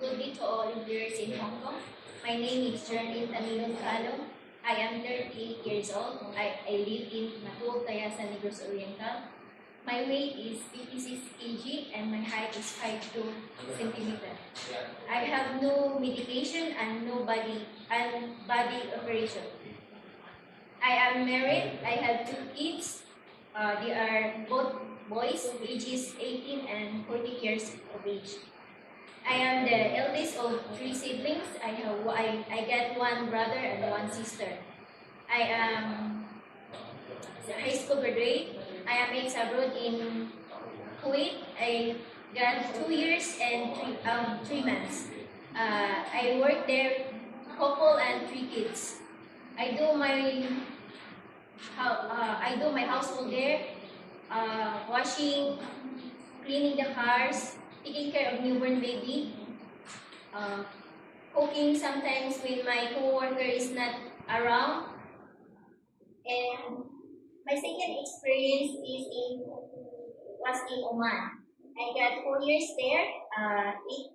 Good day to all viewers in Hong Kong. My name is Jerlyn Tanilon Calo. I am 38 years old. I live in Matuog, Tayasan, Negros Oriental. My weight is 56 kg and my height is 5'2" centimeter. I have no medication and no body operation. I am married. I have 2 kids. They are both boys, ages 18 and 14 years of age. I am the eldest of 3 siblings. I got one brother and one sister. I am a high school graduate. I am ex-abroad in Kuwait. I got 2 years and 3 months. I work there, couple and 3 kids. I do my household there, washing, cleaning the cars, taking care of newborn baby, cooking sometimes when my co-worker is not around. And my second experience was in Oman. I got 4 years there, 8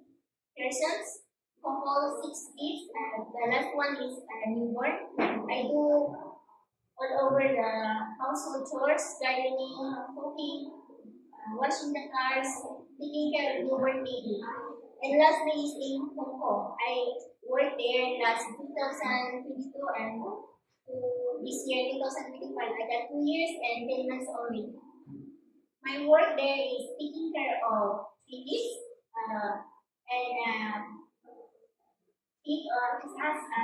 persons, couple, 6 kids, and the last one is a newborn. I do all over the household chores, gardening, cooking, washing the cars, taking care of newborn baby. And lastly is in Hong Kong. I worked there last 2022 and this year 2025. I got 2 years and 10 months only. My work there is taking care of kids and it has a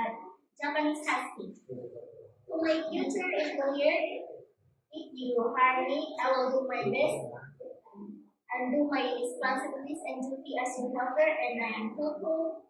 Japanese husky. To my future employer, if you hire me, I will do my best and do my responsibilities and duty as your helper, and I am thankful